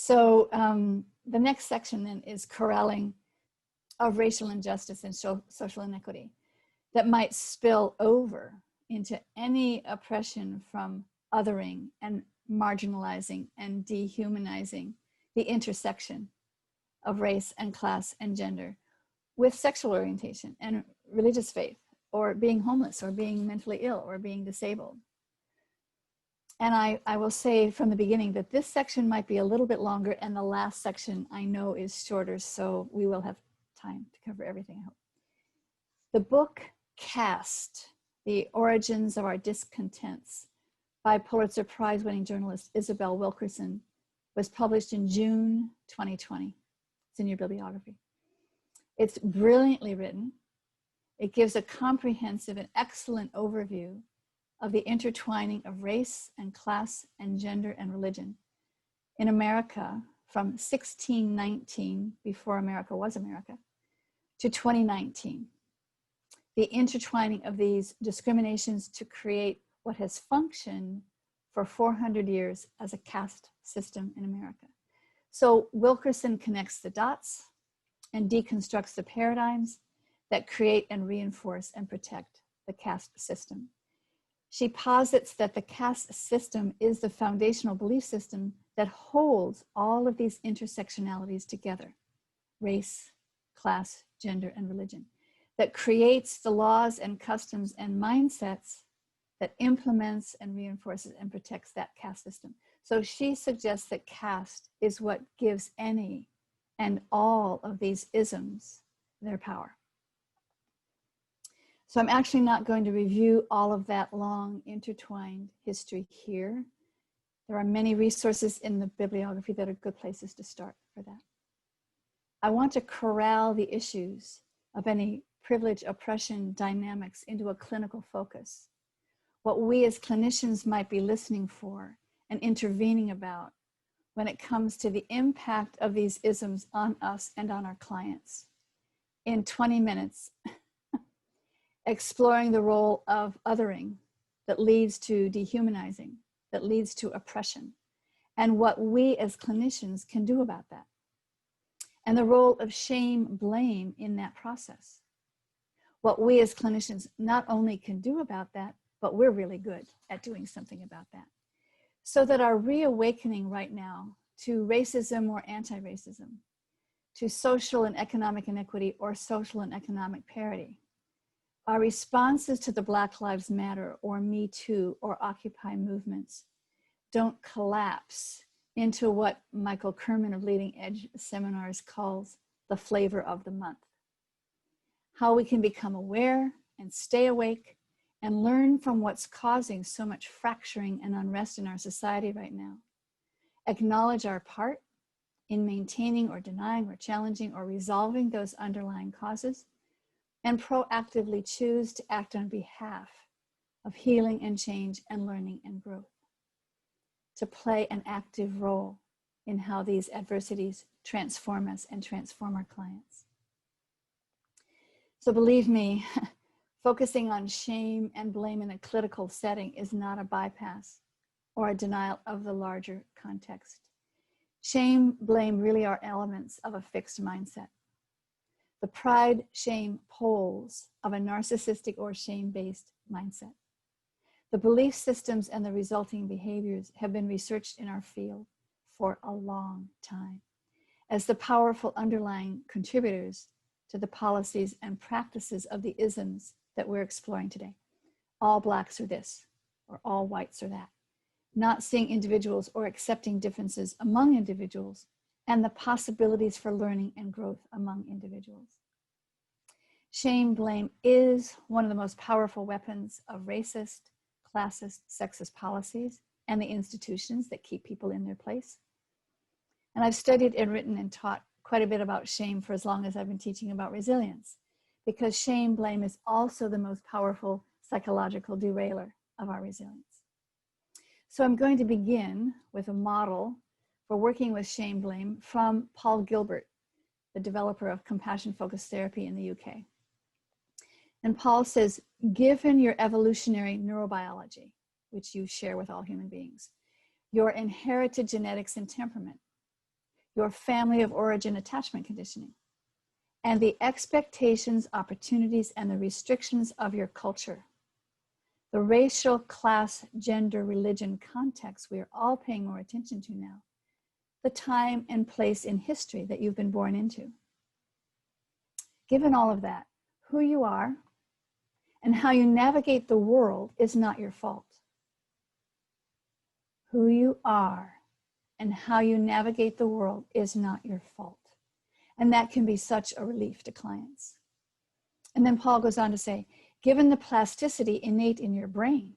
So the next section then is corralling of racial injustice and social inequity that might spill over into any oppression from othering and marginalizing and dehumanizing the intersection of race and class and gender with sexual orientation and religious faith, or being homeless, or being mentally ill, or being disabled. And I will say from the beginning that this section might be a little bit longer, and the last section I know is shorter, so we will have time to cover everything, I hope. The book Caste, The Origins of Our Discontents by Pulitzer Prize-winning journalist Isabel Wilkerson was published in June 2020. It's in your bibliography. It's brilliantly written. It gives a comprehensive and excellent overview of the intertwining of race and class and gender and religion in America from 1619, before America was America, to 2019. The intertwining of these discriminations to create what has functioned for 400 years as a caste system in America. So Wilkerson connects the dots and deconstructs the paradigms that create and reinforce and protect the caste system. She posits that the caste system is the foundational belief system that holds all of these intersectionalities together: race, class, gender, and religion, that creates the laws and customs and mindsets that implements and reinforces and protects that caste system. So she suggests that caste is what gives any and all of these isms their power. So I'm actually not going to review all of that long intertwined history here. There are many resources in the bibliography that are good places to start for that. I want to corral the issues of any privilege oppression dynamics into a clinical focus. What we as clinicians might be listening for and intervening about when it comes to the impact of these isms on us and on our clients. In 20 minutes, exploring the role of othering that leads to dehumanizing, that leads to oppression, and what we as clinicians can do about that. And the role of shame, blame in that process. What we as clinicians not only can do about that, but we're really good at doing something about that. So that our reawakening right now to racism or anti-racism, to social and economic inequity or social and economic parity, our responses to the Black Lives Matter or Me Too or Occupy movements don't collapse into what Michael Kerman of Leading Edge Seminars calls the flavor of the month. How we can become aware and stay awake and learn from what's causing so much fracturing and unrest in our society right now. Acknowledge our part in maintaining or denying or challenging or resolving those underlying causes, and proactively choose to act on behalf of healing and change and learning and growth. To play an active role in how these adversities transform us and transform our clients. So believe me, focusing on shame and blame in a clinical setting is not a bypass or a denial of the larger context. Shame, blame really are elements of a fixed mindset. The pride, shame poles of a narcissistic or shame-based mindset. The belief systems and the resulting behaviors have been researched in our field for a long time as the powerful underlying contributors to the policies and practices of the isms that we're exploring today. All Blacks are this, or all whites are that. Not seeing individuals or accepting differences among individuals and the possibilities for learning and growth among individuals. Shame, blame is one of the most powerful weapons of racist, classist, sexist policies and the institutions that keep people in their place. And I've studied and written and taught quite a bit about shame for as long as I've been teaching about resilience, because shame, blame is also the most powerful psychological derailer of our resilience. So I'm going to begin with a model for working with shame, blame from Paul Gilbert, the developer of compassion-focused therapy in the UK. And Paul says, given your evolutionary neurobiology, which you share with all human beings, your inherited genetics and temperament, your family of origin attachment conditioning, and the expectations, opportunities, and the restrictions of your culture. The racial, class, gender, religion context we are all paying more attention to now. The time and place in history that you've been born into. Given all of that, who you are and how you navigate the world is not your fault. Who you are and how you navigate the world is not your fault. And that can be such a relief to clients. And then Paul goes on to say, given the plasticity innate in your brain,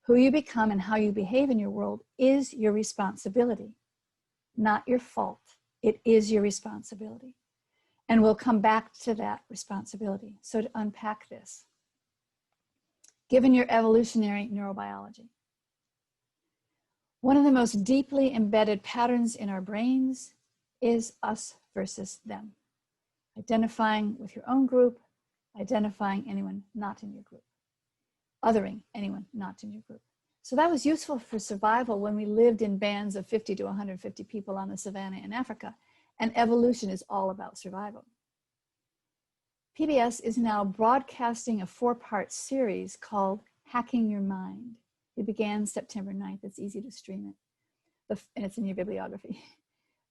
who you become and how you behave in your world is your responsibility, not your fault. It is your responsibility. And we'll come back to that responsibility. So to unpack this, given your evolutionary neurobiology, one of the most deeply embedded patterns in our brains is us versus them. Identifying with your own group, identifying anyone not in your group, othering anyone not in your group. So that was useful for survival when we lived in bands of 50 to 150 people on the savannah in Africa, and evolution is all about survival. PBS is now broadcasting a 4-part series called Hacking Your Mind. It began September 9th. It's easy to stream it, and it's in your bibliography.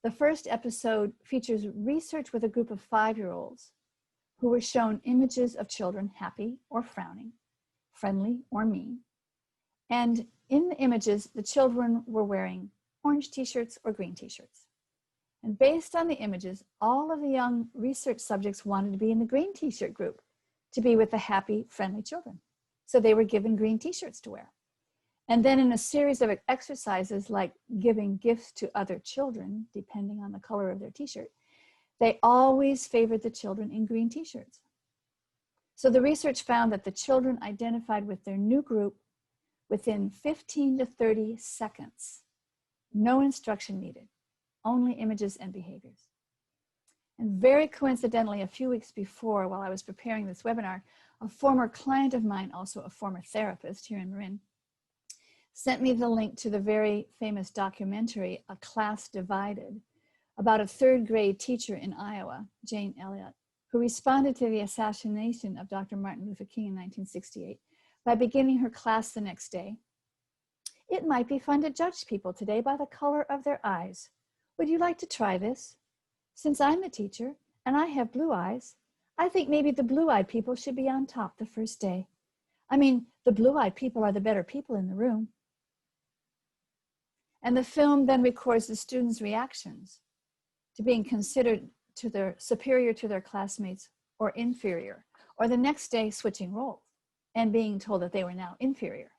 The first episode features research with a group of 5-year-olds who were shown images of children happy or frowning, friendly or mean. And in the images, the children were wearing orange t-shirts or green t-shirts. And based on the images, all of the young research subjects wanted to be in the green t-shirt group, to be with the happy, friendly children. So they were given green t-shirts to wear. And then in a series of exercises like giving gifts to other children, depending on the color of their t-shirt, they always favored the children in green t-shirts. So the research found that the children identified with their new group within 15 to 30 seconds. No instruction needed, only images and behaviors. And very coincidentally, a few weeks before, while I was preparing this webinar, a former client of mine, also a former therapist here in Marin, sent me the link to the very famous documentary, A Class Divided, about a 3rd grade teacher in Iowa, Jane Elliott, who responded to the assassination of Dr. Martin Luther King in 1968 by beginning her class the next day. It might be fun to judge people today by the color of their eyes. Would you like to try this? Since I'm the teacher and I have blue eyes, I think maybe the blue-eyed people should be on top the first day. I mean, the blue-eyed people are the better people in the room. And the film then records the students' reactions to being considered to their superior to their classmates or inferior, or the next day switching roles and being told that they were now inferior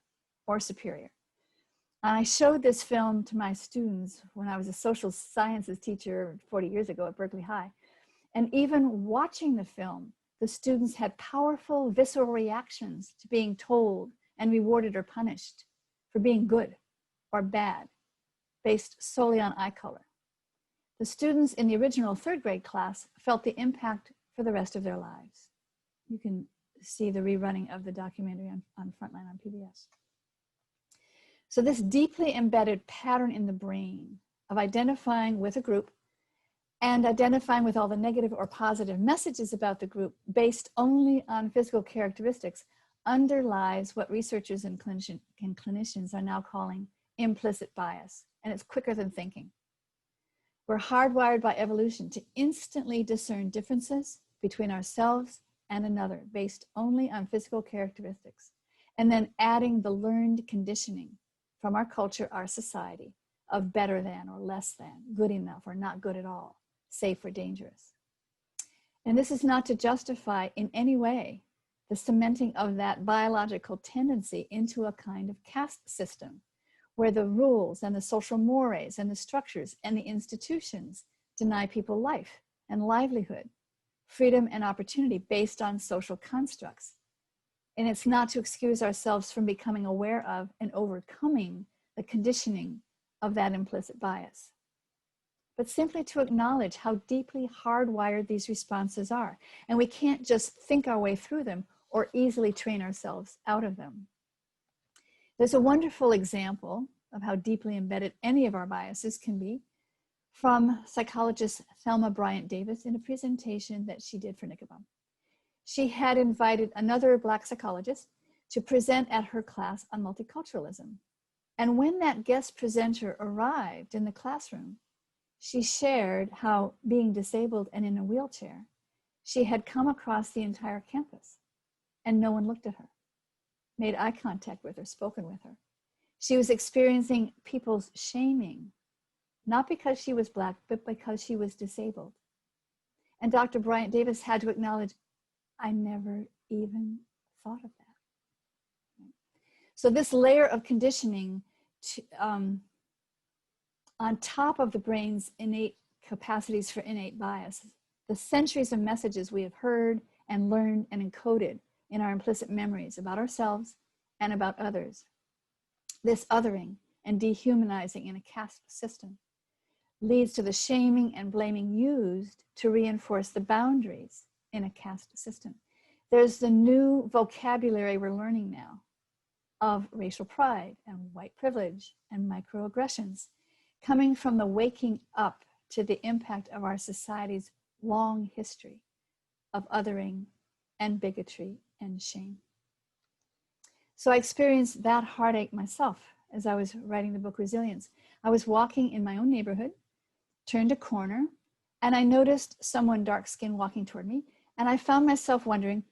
or superior. And I showed this film to my students when I was a social sciences teacher 40 years ago at Berkeley High. And even watching the film, the students had powerful visceral reactions to being told and rewarded or punished for being good or bad, based solely on eye color. The students in the original 3rd grade class felt the impact for the rest of their lives. You can see the rerunning of the documentary on Frontline on PBS. So this deeply embedded pattern in the brain of identifying with a group and identifying with all the negative or positive messages about the group based only on physical characteristics underlies what researchers and clinicians are now calling implicit bias. And it's quicker than thinking. We're hardwired by evolution to instantly discern differences between ourselves and another based only on physical characteristics, and then adding the learned conditioning from our culture, our society, of better than or less than, good enough or not good at all, safe or dangerous. And this is not to justify in any way the cementing of that biological tendency into a kind of caste system, where the rules and the social mores and the structures and the institutions deny people life and livelihood, freedom and opportunity based on social constructs. And it's not to excuse ourselves from becoming aware of and overcoming the conditioning of that implicit bias, but simply to acknowledge how deeply hardwired these responses are. And we can't just think our way through them or easily train ourselves out of them. There's a wonderful example of how deeply embedded any of our biases can be from psychologist Thelma Bryant Davis in a presentation that she did for Nicobom. She had invited another Black psychologist to present at her class on multiculturalism. And when that guest presenter arrived in the classroom, she shared how, being disabled and in a wheelchair, she had come across the entire campus and no one looked at her, made eye contact with her, spoken with her. She was experiencing people's shaming, not because she was Black, but because she was disabled. And Dr. Bryant Davis had to acknowledge, I never even thought of that. So this layer of conditioning on top of the brain's innate capacities for innate bias, the centuries of messages we have heard and learned and encoded in our implicit memories about ourselves and about others. This othering and dehumanizing in a caste system leads to the shaming and blaming used to reinforce the boundaries in a caste system. There's the new vocabulary we're learning now of racial pride and white privilege and microaggressions, coming from the waking up to the impact of our society's long history of othering and bigotry and shame. So I experienced that heartache myself as I was writing the book Resilience. I was walking in my own neighborhood, turned a corner, and I noticed someone dark-skinned walking toward me, and I found myself wondering,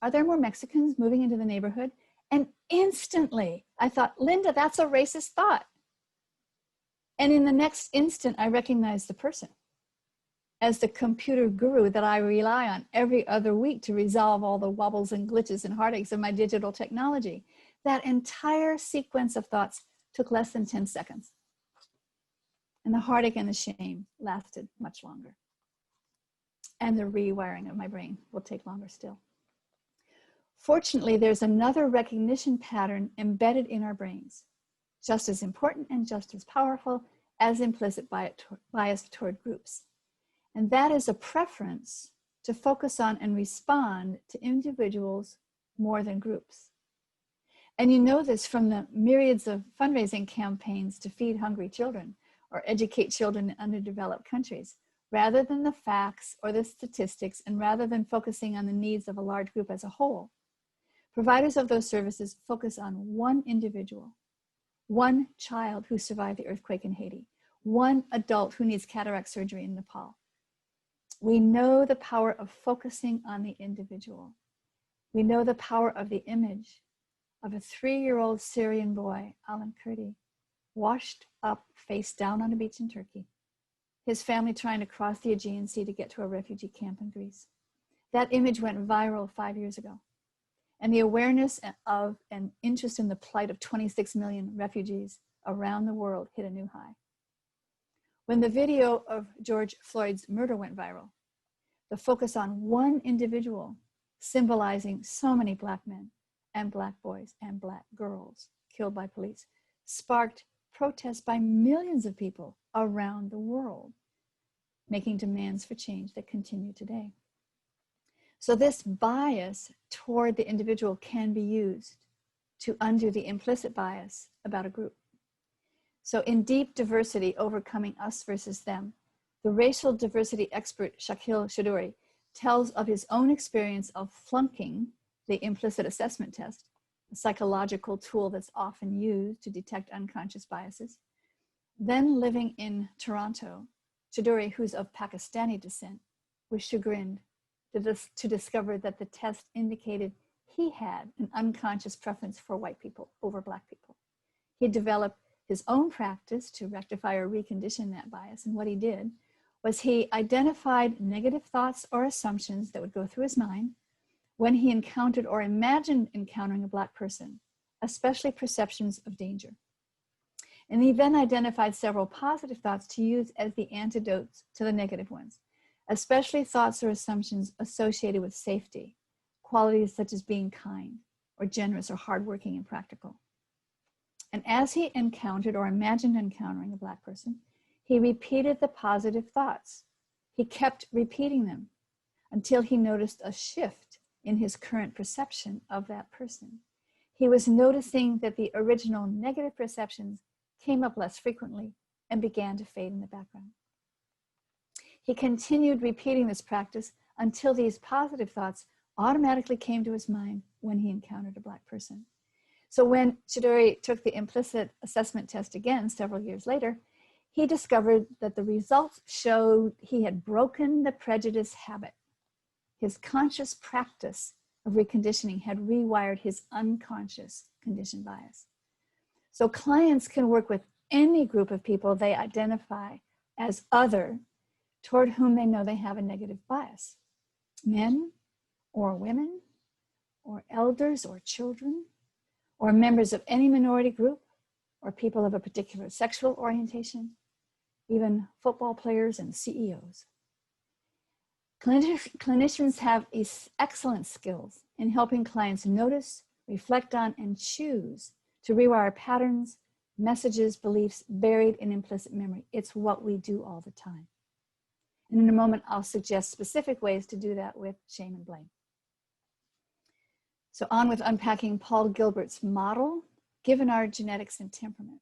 are there more Mexicans moving into the neighborhood? And instantly I thought, Linda, that's a racist thought. And in the next instant, I recognized the person as the computer guru that I rely on every other week to resolve all the wobbles and glitches and heartaches of my digital technology. That entire sequence of thoughts took less than 10 seconds. And the heartache and the shame lasted much longer. And the rewiring of my brain will take longer still. Fortunately, there's another recognition pattern embedded in our brains, just as important and just as powerful as implicit bias toward groups. And that is a preference to focus on and respond to individuals more than groups. And you know this from the myriads of fundraising campaigns to feed hungry children or educate children in underdeveloped countries. Rather than the facts or the statistics, and rather than focusing on the needs of a large group as a whole, providers of those services focus on one individual, one child who survived the earthquake in Haiti, one adult who needs cataract surgery in Nepal. We know the power of focusing on the individual. We know the power of the image of a 3-year-old Syrian boy, Alan Kurdi, washed up face down on a beach in Turkey, his family trying to cross the Aegean Sea to get to a refugee camp in Greece. That image went viral 5 years ago. And the awareness of and interest in the plight of 26 million refugees around the world hit a new high. When the video of George Floyd's murder went viral, the focus on one individual symbolizing so many Black men and Black boys and Black girls killed by police sparked protests by millions of people around the world, making demands for change that continue today. So this bias toward the individual can be used to undo the implicit bias about a group. So in Deep Diversity, Overcoming Us versus Them, the racial diversity expert Shakil Choudhury tells of his own experience of flunking the implicit assessment test, a psychological tool that's often used to detect unconscious biases. Then living in Toronto, Choudhury, who's of Pakistani descent, was chagrined to discover that the test indicated he had an unconscious preference for white people over Black people. He developed his own practice to rectify or recondition that bias. And what he did was he identified negative thoughts or assumptions that would go through his mind when he encountered or imagined encountering a Black person, especially perceptions of danger. And he then identified several positive thoughts to use as the antidotes to the negative ones, especially thoughts or assumptions associated with safety, qualities such as being kind or generous or hardworking and practical. And as he encountered or imagined encountering a Black person, he repeated the positive thoughts. He kept repeating them until he noticed a shift in his current perception of that person. He was noticing that the original negative perceptions came up less frequently and began to fade in the background. He continued repeating this practice until these positive thoughts automatically came to his mind when he encountered a Black person. So when Chidori took the implicit assessment test again several years later, he discovered that the results showed he had broken the prejudice habit. His conscious practice of reconditioning had rewired his unconscious conditioned bias. So clients can work with any group of people they identify as other toward whom they know they have a negative bias. Men or women or elders or children or members of any minority group or people of a particular sexual orientation, even football players and CEOs. Clinicians have excellent skills in helping clients notice, reflect on, and choose to rewire patterns, messages, beliefs buried in implicit memory. It's what we do all the time. And in a moment, I'll suggest specific ways to do that with shame and blame. So on with unpacking Paul Gilbert's model, given our genetics and temperament.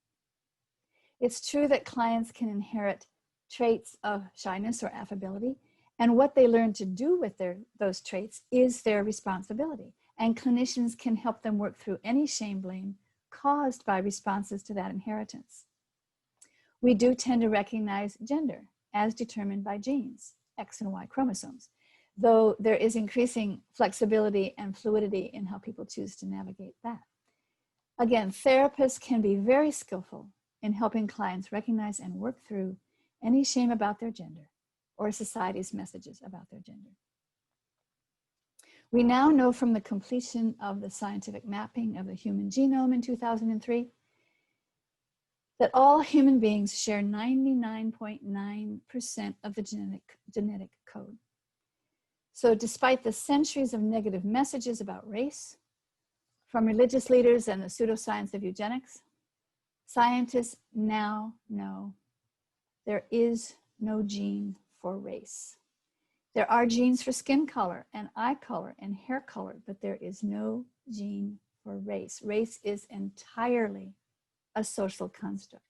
It's true that clients can inherit traits of shyness or affability, and what they learn to do with those traits is their responsibility. And clinicians can help them work through any shame blame caused by responses to that inheritance. We do tend to recognize gender as determined by genes, X and Y chromosomes, though there is increasing flexibility and fluidity in how people choose to navigate that. Again, therapists can be very skillful in helping clients recognize and work through any shame about their gender or society's messages about their gender. We now know from the completion of the scientific mapping of the human genome in 2003 that all human beings share 99.9% of the genetic code. So despite the centuries of negative messages about race from religious leaders and the pseudoscience of eugenics, scientists now know there is no gene for race. There are genes for skin color and eye color and hair color, but there is no gene for race. Race is entirely a social construct.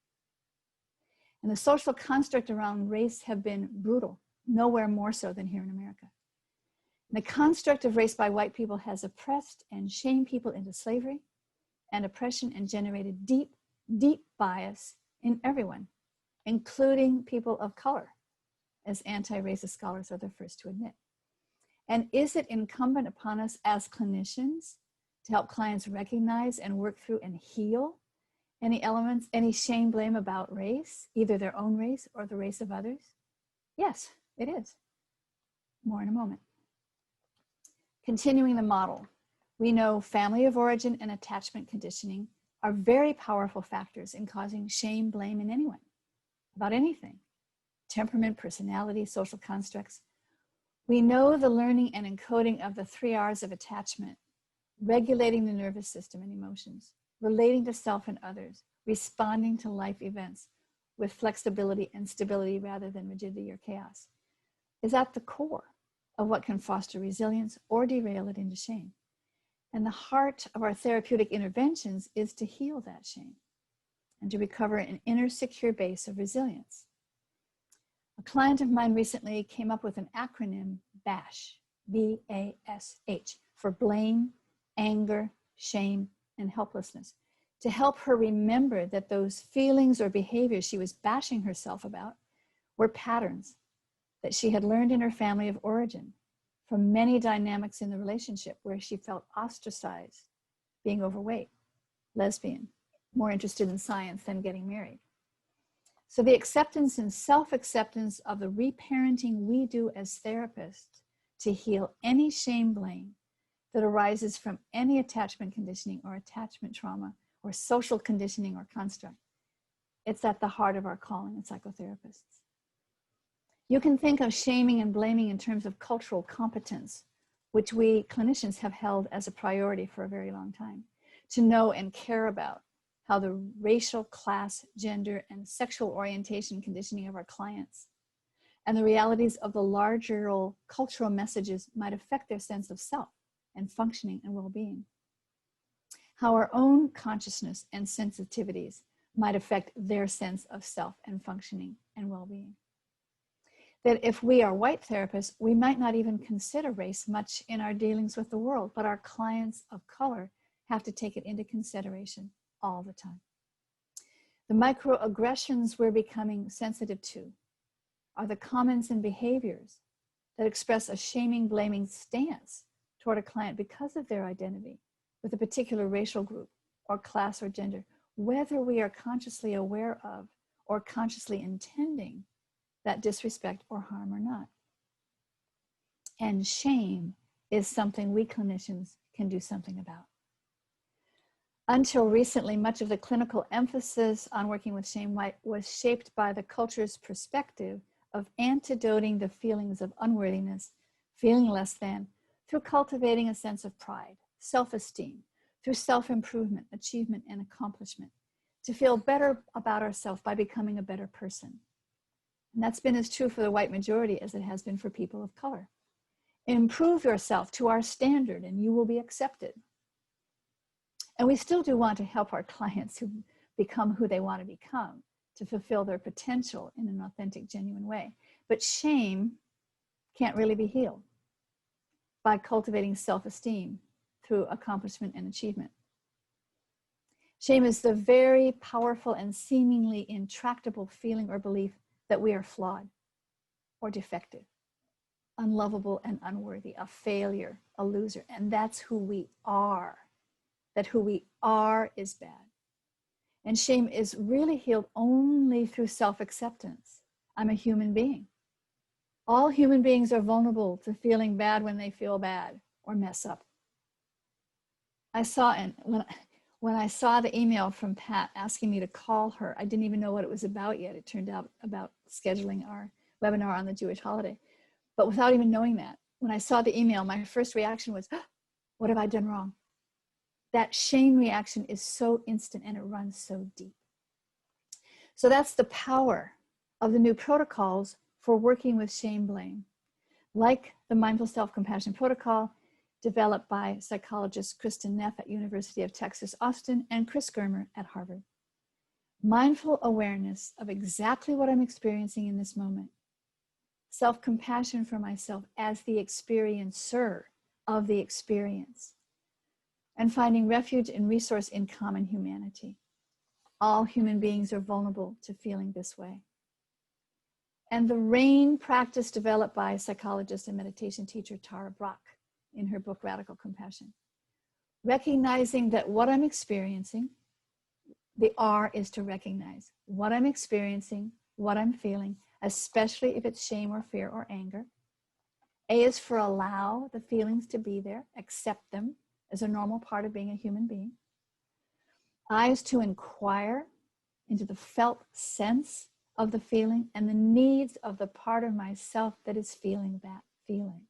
And the social construct around race have been brutal, nowhere more so than here in America. The construct of race by white people has oppressed and shamed people into slavery and oppression and generated deep, deep bias in everyone, including people of color, as anti-racist scholars are the first to admit. And is it incumbent upon us as clinicians to help clients recognize and work through and heal any elements, any shame, blame about race, either their own race or the race of others? Yes, it is. More in a moment. Continuing the model, we know family of origin and attachment conditioning are very powerful factors in causing shame, blame in anyone, about anything. Temperament, personality, social constructs. We know the learning and encoding of the 3 R's of attachment, regulating the nervous system and emotions, relating to self and others, responding to life events with flexibility and stability rather than rigidity or chaos, is at the core of what can foster resilience or derail it into shame. And the heart of our therapeutic interventions is to heal that shame and to recover an inner secure base of resilience. A client of mine recently came up with an acronym BASH, B-A-S-H, for blame, anger, shame, and helplessness, to help her remember that those feelings or behaviors she was bashing herself about were patterns that she had learned in her family of origin from many dynamics in the relationship where she felt ostracized, being overweight, lesbian, more interested in science than getting married. So the acceptance and self-acceptance of the reparenting we do as therapists to heal any shame blame that arises from any attachment conditioning or attachment trauma or social conditioning or construct. It's at the heart of our calling as psychotherapists. You can think of shaming and blaming in terms of cultural competence, which we clinicians have held as a priority for a very long time, to know and care about how the racial, class, gender, and sexual orientation conditioning of our clients and the realities of the larger cultural messages might affect their sense of self and functioning and well-being. How our own consciousness and sensitivities might affect their sense of self and functioning and well-being. That if we are white therapists, we might not even consider race much in our dealings with the world, but our clients of color have to take it into consideration all the time. The microaggressions we're becoming sensitive to are the comments and behaviors that express a shaming, blaming stance toward a client because of their identity with a particular racial group or class or gender, whether we are consciously aware of or consciously intending that disrespect or harm or not. And shame is something we clinicians can do something about. Until recently, much of the clinical emphasis on working with shame was shaped by the culture's perspective of antidoting the feelings of unworthiness, feeling less than, through cultivating a sense of pride, self-esteem, through self-improvement, achievement, and accomplishment, to feel better about ourselves by becoming a better person. And that's been as true for the white majority as it has been for people of color. Improve yourself to our standard and you will be accepted. And we still do want to help our clients who become who they want to become, to fulfill their potential in an authentic, genuine way. But shame can't really be healed by cultivating self-esteem through accomplishment and achievement. Shame is the very powerful and seemingly intractable feeling or belief that we are flawed or defective, unlovable and unworthy, a failure, a loser. And that's who we are. That who we are is bad. And shame is really healed only through self-acceptance. I'm a human being. All human beings are vulnerable to feeling bad when they feel bad or mess up. When I saw the email from Pat asking me to call her, I didn't even know what it was about yet. It turned out about scheduling our webinar on the Jewish holiday. But without even knowing that, when I saw the email, my first reaction was, what have I done wrong? That shame reaction is so instant and it runs so deep. So that's the power of the new protocols for working with shame blame, like the Mindful Self-Compassion Protocol developed by psychologist Kristen Neff at University of Texas, Austin, and Chris Germer at Harvard. Mindful awareness of exactly what I'm experiencing in this moment. Self-compassion for myself as the experiencer of the experience. And finding refuge and resource in common humanity. All human beings are vulnerable to feeling this way. And the RAIN practice developed by psychologist and meditation teacher Tara Brach in her book, Radical Compassion. Recognizing that what I'm experiencing, the R is to recognize what I'm experiencing, what I'm feeling, especially if it's shame or fear or anger. A is for allow the feelings to be there, accept them as a normal part of being a human being. I is to inquire into the felt sense of the feeling and the needs of the part of myself that is feeling that feeling.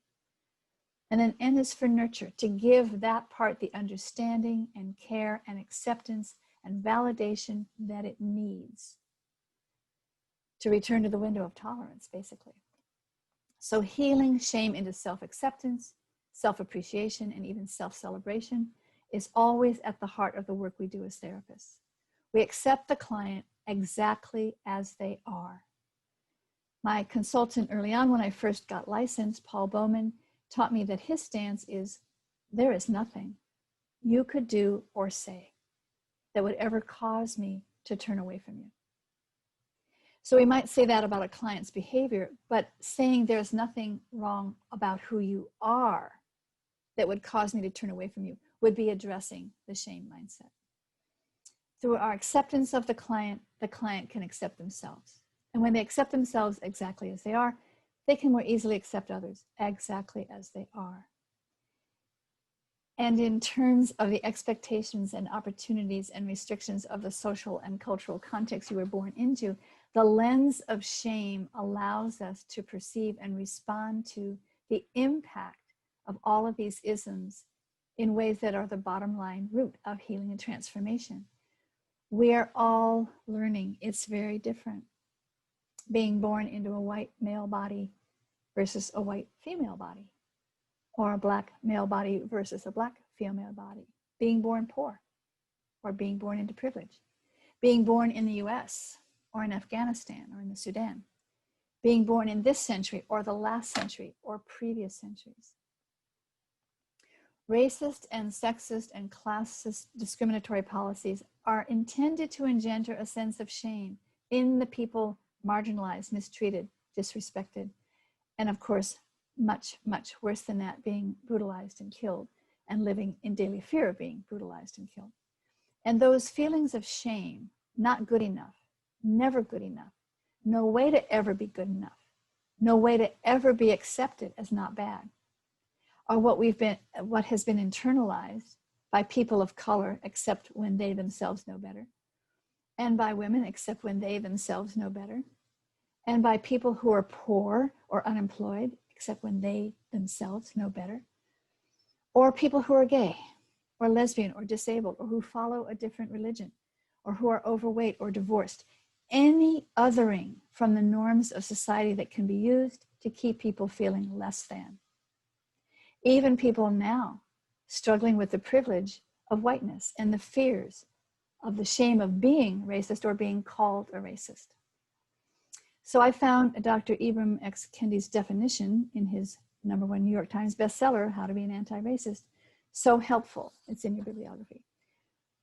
And then N is for nurture, to give that part the understanding and care and acceptance and validation that it needs to return to the window of tolerance, basically. So healing shame into self-acceptance, self-appreciation, and even self-celebration is always at the heart of the work we do as therapists. We accept the client exactly as they are. My consultant early on when I first got licensed, Paul Bowman, taught me that his stance is, there is nothing you could do or say that would ever cause me to turn away from you. So we might say that about a client's behavior, but saying there's nothing wrong about who you are that would cause me to turn away from you would be addressing the shame mindset. Through our acceptance of the client can accept themselves. And when they accept themselves exactly as they are, they can more easily accept others exactly as they are. And in terms of the expectations and opportunities and restrictions of the social and cultural context you were born into, the lens of shame allows us to perceive and respond to the impact of all of these isms in ways that are the bottom line root of healing and transformation. We are all learning. It's very different. Being born into a white male body versus a white female body, or a black male body versus a black female body. Being born poor or being born into privilege. being born in the US or in Afghanistan or in the Sudan, being born in this century or the last century or previous centuries. Racist and sexist and classist discriminatory policies are intended to engender a sense of shame in the people marginalized, mistreated, disrespected, and of course, much, much worse than that, being brutalized and killed and living in daily fear of being brutalized and killed. And those feelings of shame, not good enough, never good enough, no way to ever be good enough, no way to ever be accepted as not bad, are what has been internalized by people of color, except when they themselves know better, and by women, except when they themselves know better, and by people who are poor or unemployed, except when they themselves know better, or people who are gay or lesbian or disabled, or who follow a different religion, or who are overweight or divorced. Any othering from the norms of society that can be used to keep people feeling less than. Even people now struggling with the privilege of whiteness and the fears of the shame of being racist or being called a racist. So I found Dr. Ibram X. Kendi's definition in his #1 New York Times bestseller, How to Be an Anti-Racist, so helpful. It's in your bibliography.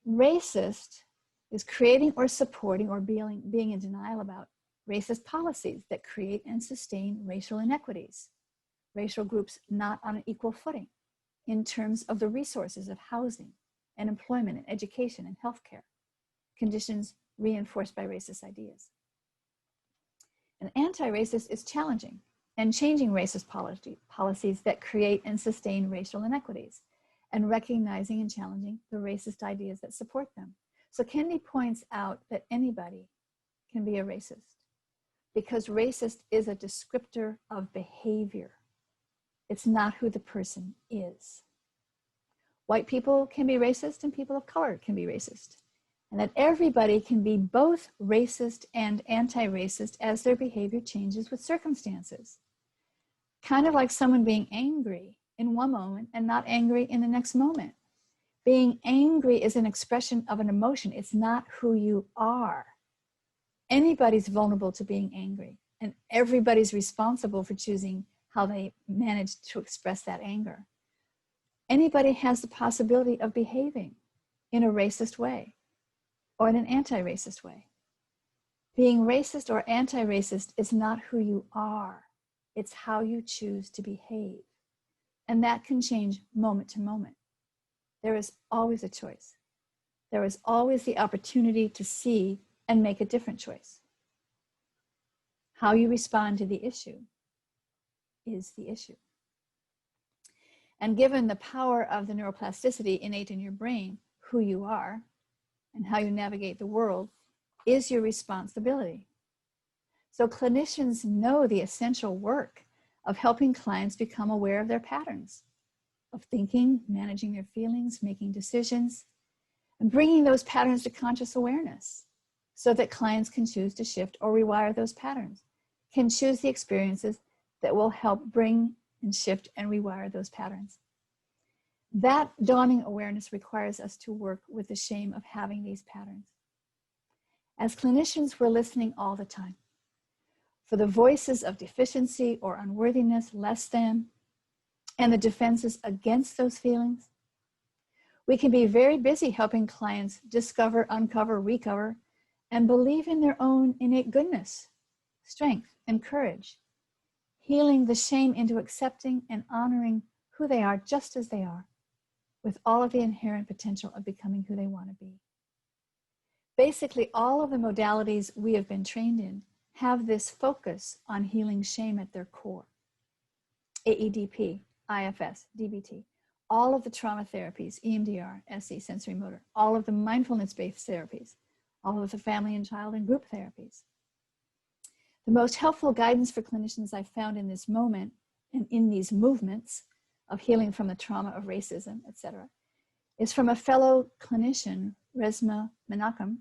Racist is creating or supporting or being in denial about racist policies that create and sustain racial inequities, racial groups not on an equal footing in terms of the resources of housing and employment and education and healthcare, conditions reinforced by racist ideas. An anti-racist is challenging and changing racist policies that create and sustain racial inequities, and recognizing and challenging the racist ideas that support them. So Kendi points out that anybody can be a racist because racist is a descriptor of behavior. It's not who the person is. White people can be racist and people of color can be racist, and that everybody can be both racist and anti-racist as their behavior changes with circumstances. Kind of like someone being angry in one moment and not angry in the next moment. Being angry is an expression of an emotion. It's not who you are. Anybody's vulnerable to being angry, and everybody's responsible for choosing how they manage to express that anger. Anybody has the possibility of behaving in a racist way or in an anti-racist way. Being racist or anti-racist is not who you are. It's how you choose to behave. And that can change moment to moment. There is always a choice. There is always the opportunity to see and make a different choice. How you respond to the issue is the issue. And given the power of the neuroplasticity innate in your brain, who you are and how you navigate the world is your responsibility. So clinicians know the essential work of helping clients become aware of their patterns of thinking, managing their feelings, making decisions, and bringing those patterns to conscious awareness so that clients can choose to shift or rewire those patterns, can choose the experiences that will help bring and shift and rewire those patterns. That dawning awareness requires us to work with the shame of having these patterns. As clinicians, we're listening all the time for the voices of deficiency or unworthiness, less than, and the defenses against those feelings. We can be very busy helping clients discover, uncover, recover, and believe in their own innate goodness, strength, and courage, healing the shame into accepting and honoring who they are just as they are, with all of the inherent potential of becoming who they want to be. Basically, all of the modalities we have been trained in have this focus on healing shame at their core. AEDP, IFS, DBT, all of the trauma therapies, EMDR, SE, sensory motor, all of the mindfulness-based therapies, all of the family and child and group therapies. The most helpful guidance for clinicians I've found in this moment and in these movements of healing from the trauma of racism, etc., is from a fellow clinician, Resmaa Menakem,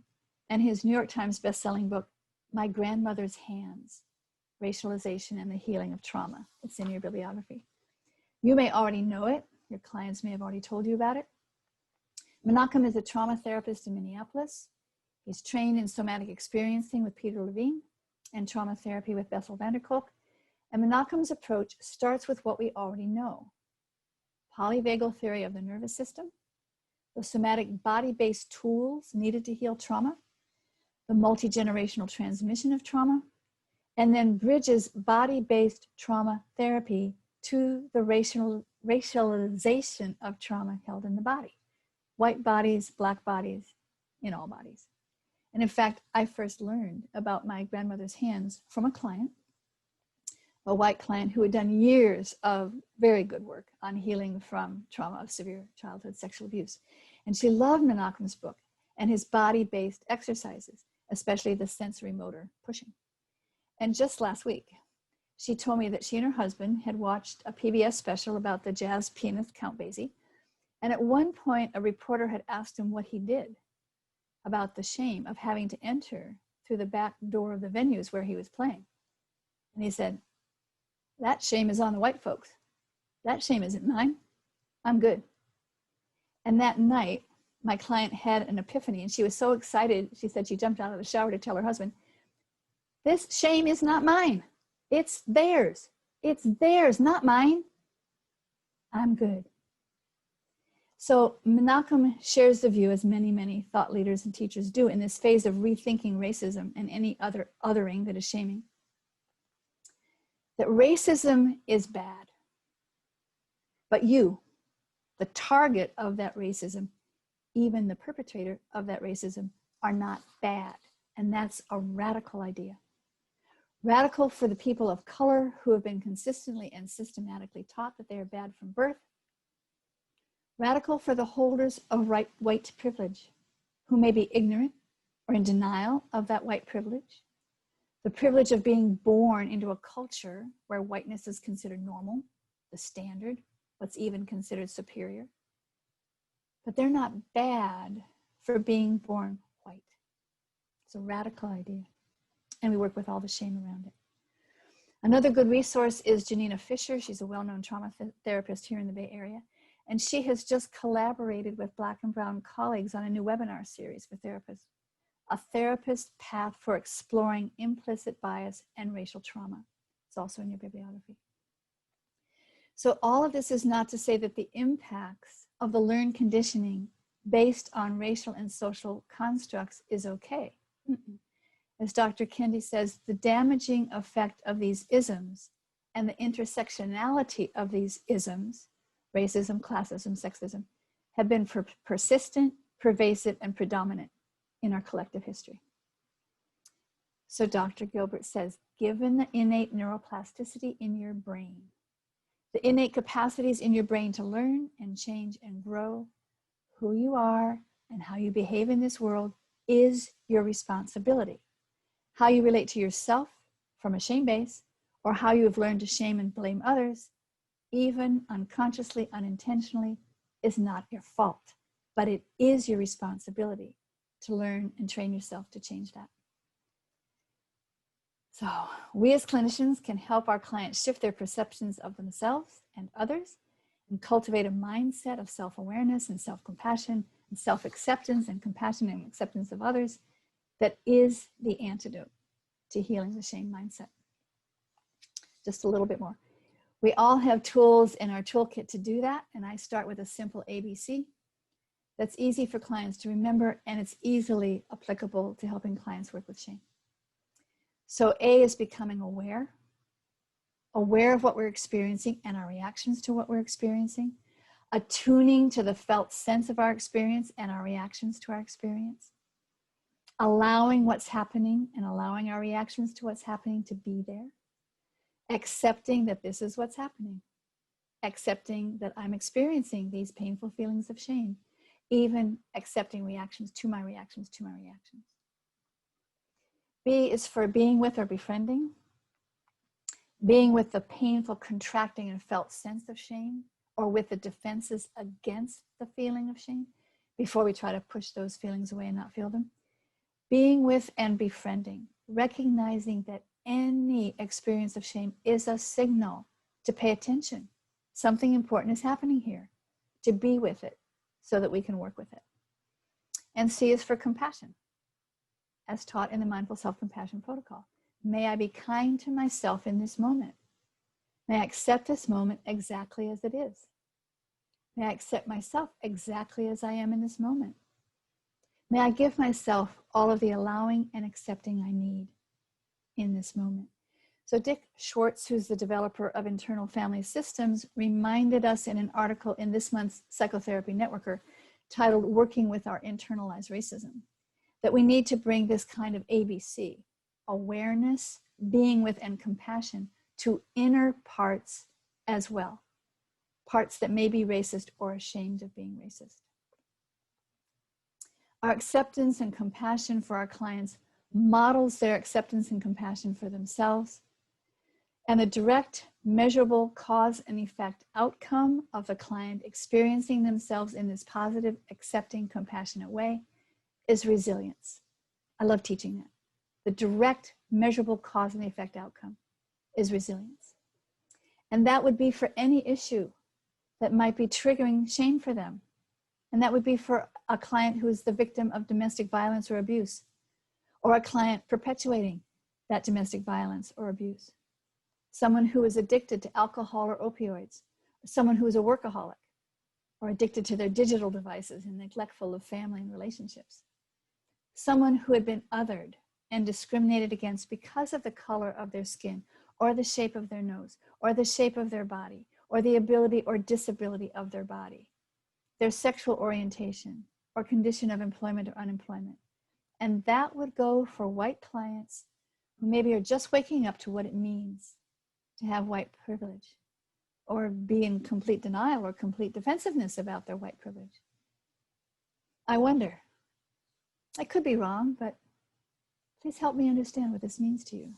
and his New York Times bestselling book, My Grandmother's Hands, Racialization and the Healing of Trauma. It's in your bibliography. You may already know it. Your clients may have already told you about it. Menakem is a trauma therapist in Minneapolis. He's trained in somatic experiencing with Peter Levine and trauma therapy with Bessel van der Kolk. And Menachem's approach starts with what we already know: polyvagal theory of the nervous system, the somatic body-based tools needed to heal trauma, the multi-generational transmission of trauma, and then bridges body-based trauma therapy to the racialization of trauma held in the body. White bodies, black bodies, in all bodies. And in fact, I first learned about my grandmother's hands from a client, a white client who had done years of very good work on healing from trauma of severe childhood sexual abuse. And she loved Menachem's book and his body-based exercises, especially the sensory motor pushing. And just last week, she told me that she and her husband had watched a PBS special about the jazz pianist Count Basie. And at one point, a reporter had asked him what he did about the shame of having to enter through the back door of the venues where he was playing. And he said, "That shame is on the white folks. That shame isn't mine. I'm good." And that night, my client had an epiphany, and she was so excited. She said she jumped out of the shower to tell her husband, "This shame is not mine. It's theirs. It's theirs, not mine. I'm good." So Menachem shares the view, as many, many thought leaders and teachers do in this phase of rethinking racism and any other othering that is shaming, that racism is bad. But you, the target of that racism, even the perpetrator of that racism, are not bad. And that's a radical idea. Radical for the people of color who have been consistently and systematically taught that they are bad from birth. Radical for the holders of white privilege, who may be ignorant or in denial of that white privilege. The privilege of being born into a culture where whiteness is considered normal, the standard, what's even considered superior. But they're not bad for being born white. It's a radical idea. And we work with all the shame around it. Another good resource is Janina Fisher. She's a well-known trauma therapist here in the Bay Area. And she has just collaborated with Black and Brown colleagues on a new webinar series for therapists, a therapist path for exploring implicit bias and racial trauma. It's also in your bibliography. So all of this is not to say that the impacts of the learned conditioning based on racial and social constructs is okay. As Dr. Kendi says, the damaging effect of these isms and the intersectionality of these isms, racism, classism, sexism, have been persistent, pervasive, and predominant in our collective history. So Dr. Gilbert says, given the innate neuroplasticity in your brain, the innate capacities in your brain to learn and change and grow, who you are and how you behave in this world is your responsibility. How you relate to yourself from a shame base, or how you have learned to shame and blame others, even unconsciously, unintentionally, is not your fault, but it is your responsibility to learn and train yourself to change that. So we as clinicians can help our clients shift their perceptions of themselves and others and cultivate a mindset of self-awareness and self-compassion and self-acceptance and compassion and acceptance of others that is the antidote to healing the shame mindset. Just a little bit more. We all have tools in our toolkit to do that, and I start with a simple ABC that's easy for clients to remember, and it's easily applicable to helping clients work with shame. So A is becoming aware of what we're experiencing and our reactions to what we're experiencing, attuning to the felt sense of our experience and our reactions to our experience, allowing what's happening and allowing our reactions to what's happening to be there, accepting that this is what's happening, accepting that I'm experiencing these painful feelings of shame, even accepting reactions to my reactions to my reactions. B is for being with or befriending, being with the painful contracting and felt sense of shame, or with the defenses against the feeling of shame before we try to push those feelings away and not feel them. Being with and befriending, recognizing that any experience of shame is a signal to pay attention. Something important is happening here, to be with it so that we can work with it. And C is for compassion, as taught in the Mindful Self-Compassion Protocol. May I be kind to myself in this moment. May I accept this moment exactly as it is. May I accept myself exactly as I am in this moment. May I give myself all of the allowing and accepting I need in this moment. So Dick Schwartz, who's the developer of internal family systems, reminded us in an article in this month's Psychotherapy Networker titled Working with Our Internalized Racism, that we need to bring this kind of ABC, awareness, being with, and compassion to inner parts as well. Parts that may be racist or ashamed of being racist. Our acceptance and compassion for our clients models their acceptance and compassion for themselves. And the direct, measurable cause and effect outcome of the client experiencing themselves in this positive, accepting, compassionate way is resilience. I love teaching that. The direct, measurable cause and effect outcome is resilience. And that would be for any issue that might be triggering shame for them. And that would be for a client who is the victim of domestic violence or abuse, or a client perpetuating that domestic violence or abuse. Someone who is addicted to alcohol or opioids, or someone who is a workaholic, or addicted to their digital devices and neglectful of family and relationships. Someone who had been othered and discriminated against because of the color of their skin, or the shape of their nose, or the shape of their body, or the ability or disability of their body, their sexual orientation, or condition of employment or unemployment. And that would go for white clients who maybe are just waking up to what it means to have white privilege, or be in complete denial or complete defensiveness about their white privilege. I wonder, I could be wrong, but please help me understand what this means to you.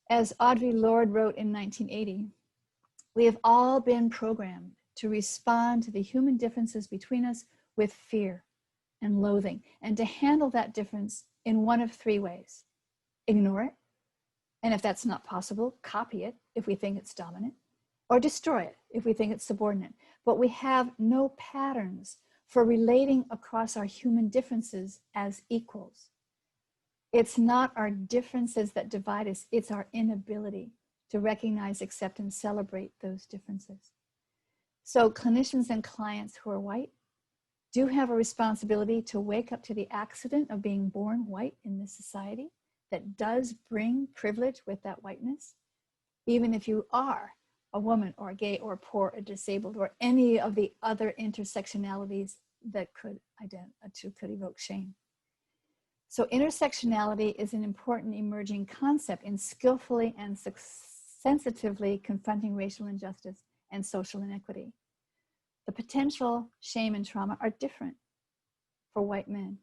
As Audre Lorde wrote in 1980, we have all been programmed to respond to the human differences between us with fear and loathing, and to handle that difference in one of three ways. Ignore it, and if that's not possible, copy it if we think it's dominant, or destroy it if we think it's subordinate. But we have no patterns for relating across our human differences as equals. It's not our differences that divide us, it's our inability to recognize, accept, and celebrate those differences. So clinicians and clients who are white do have a responsibility to wake up to the accident of being born white in this society that does bring privilege with that whiteness, even if you are a woman or gay or poor or disabled or any of the other intersectionalities that could evoke shame. So intersectionality is an important emerging concept in skillfully and sensitively confronting racial injustice and social inequity. The potential shame and trauma are different for white men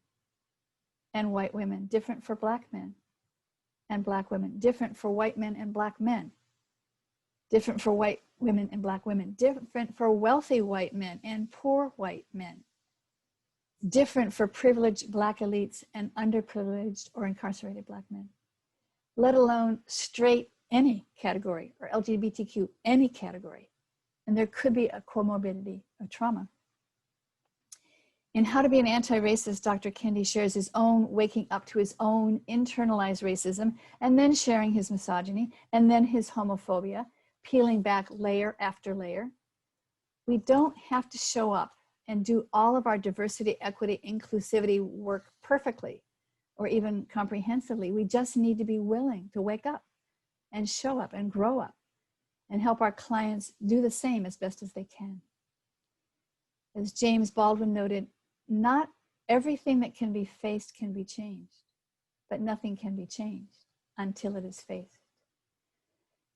and white women, different for Black men and Black women, different for white men and Black men, different for white women and Black women, different for wealthy white men and poor white men, different for privileged Black elites and underprivileged or incarcerated Black men, let alone straight any category or LGBTQ any category. And there could be a comorbidity of trauma. In How to Be an Anti-Racist, Dr. Kendi shares his own waking up to his own internalized racism, and then sharing his misogyny, and then his homophobia, peeling back layer after layer. We don't have to show up and do all of our diversity, equity, inclusivity work perfectly or even comprehensively. We just need to be willing to wake up and show up and grow up and help our clients do the same as best as they can. As James Baldwin noted, not everything that can be faced can be changed, but nothing can be changed until it is faced.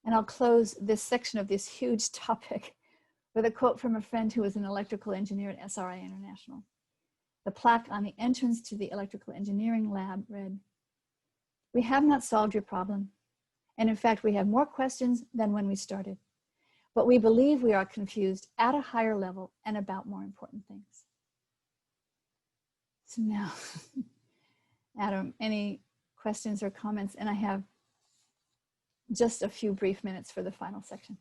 And I'll close this section of this huge topic with a quote from a friend who was an electrical engineer at SRI International. The plaque on the entrance to the electrical engineering lab read, "We have not solved your problem. And in fact, we have more questions than when we started. But we believe we are confused at a higher level and about more important things." So now, Adam, any questions or comments? And I have just a few brief minutes for the final section.